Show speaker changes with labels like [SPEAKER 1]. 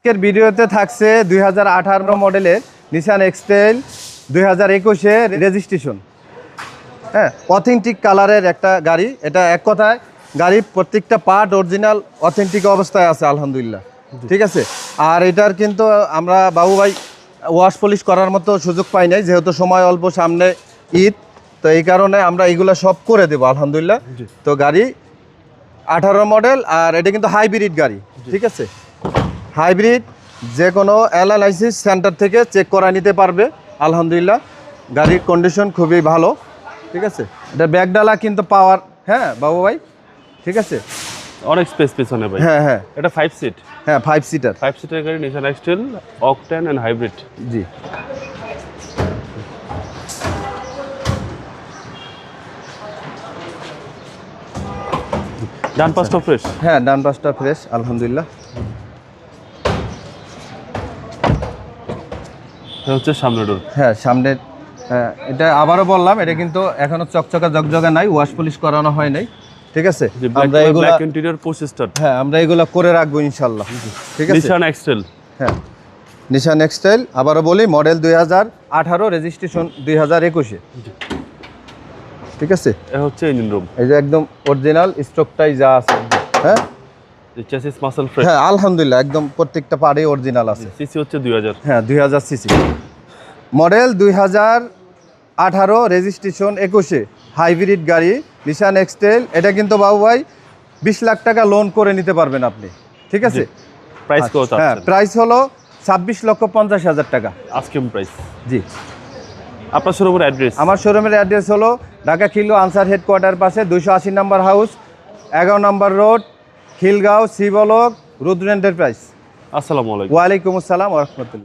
[SPEAKER 1] আজকের ভিডিওতে থাকছে 2018 মডেলের নিসান এক্সটেল 2021-এর রেজিস্ট্রেশন। হ্যাঁ, অথেন্টিক কালারের একটা গাড়ি। এটা এক কথায় গাড়ির প্রত্যেকটা পার্ট অরিজিনাল অথেন্টিক অবস্থায় আছে আলহামদুলিল্লাহ। ঠিক আছে। আর এটার কিন্তু আমরা বাবু ভাই ওয়াশ পলিশ করার মতো সুযোগ পাই নাই, যেহেতু সময় অল্প, সামনে ঈদ, তো এই কারণে আমরা এগুলো সব করে দেবো আলহামদুলিল্লাহ। তো গাড়ি 18 মডেল, আর এটা কিন্তু হাইব্রিড গাড়ি। ঠিক আছে, হাইব্রিড যে কোনো অ্যানালাইসিস সেন্টার থেকে চেক করা নিতে পারবে আলহামদুলিল্লাহ। গাড়ির কন্ডিশন খুবই ভালো। ঠিক আছে, এটা ব্যাগডালা কিন্তু পাওয়ার। হ্যাঁ বাবু ভাই, ঠিক আছে,
[SPEAKER 2] অনেক স্পেস পিছনে ভাই।
[SPEAKER 1] হ্যাঁ হ্যাঁ,
[SPEAKER 2] এটা 5 সিট।
[SPEAKER 1] হ্যাঁ 5 সিটার।
[SPEAKER 2] 5 সিটের গাড়ি, Nissan X Trail, octane and hybrid.
[SPEAKER 1] জি,
[SPEAKER 2] ডান পাশটা ফ্রেশ।
[SPEAKER 1] হ্যাঁ ডান পাশটা ফ্রেশ আলহামদুলিল্লাহ।
[SPEAKER 2] এটা হচ্ছে সামনের ডোর।
[SPEAKER 1] হ্যাঁ সামনের, হ্যাঁ এটা আবারও বললাম, এটা কিন্তু এখনো চকচকা জগজগা নাই, ওয়াশ পলিশ করানো হয় নাই। ঠিক আছে, আমরা এগুলা
[SPEAKER 2] ব্ল্যাক ইন্টেরিয়র পুশ স্টার্ট।
[SPEAKER 1] হ্যাঁ আমরা এগুলা করে রাখবো ইনশাআল্লাহ। ঠিক আছে,
[SPEAKER 2] নিসান এক্সটেল।
[SPEAKER 1] হ্যাঁ নিসান এক্সটেল, আবারও বলি মডেল 2018, রেজিস্ট্রেশন 2021-এ। ঠিক আছে,
[SPEAKER 2] এটা হচ্ছে ইঞ্জিন রুম।
[SPEAKER 1] এই যে একদম অরিজিনাল স্টকটাই যা আছে। হ্যাঁ
[SPEAKER 2] চেসিস মাসল ফ্রেশ।
[SPEAKER 1] হ্যাঁ আলহামদুলিল্লাহ, একদম প্রত্যেকটা পার্টই অরিজিনাল আছে।
[SPEAKER 2] সিসি হচ্ছে 2000।
[SPEAKER 1] হ্যাঁ 2000 সিসি মডেল, 2018, রেজিস্ট্রেশন 21-এ, হাইব্রিড গাড়ি নিসান এক্সটেল। এটা কিন্তু বাবু ভাই 20 লাখ টাকা লোন করে নিতে পারবেন আপনি। ঠিক আছে,
[SPEAKER 2] প্রাইস কত আছে?
[SPEAKER 1] হ্যাঁ প্রাইস হলো 26,50,000 টাকা
[SPEAKER 2] আস্কিং প্রাইস।
[SPEAKER 1] জি।
[SPEAKER 2] আপনার শোরুমের অ্যাড্রেস?
[SPEAKER 1] আমার শোরুমের অ্যাড্রেস হলো ঢাকা খিলগাঁও আনসার হেডকোয়ার্টার পাশে 280 নম্বর হাউস, 11 নম্বর রোড, খিলগাঁও, সি ব্লক, রুদ্র এন্টারপ্রাইজ।
[SPEAKER 2] আসসালামু আলাইকুম।
[SPEAKER 1] ওয়ালাইকুম আসসালাম ওয়া রাহমাতুল্লাহ।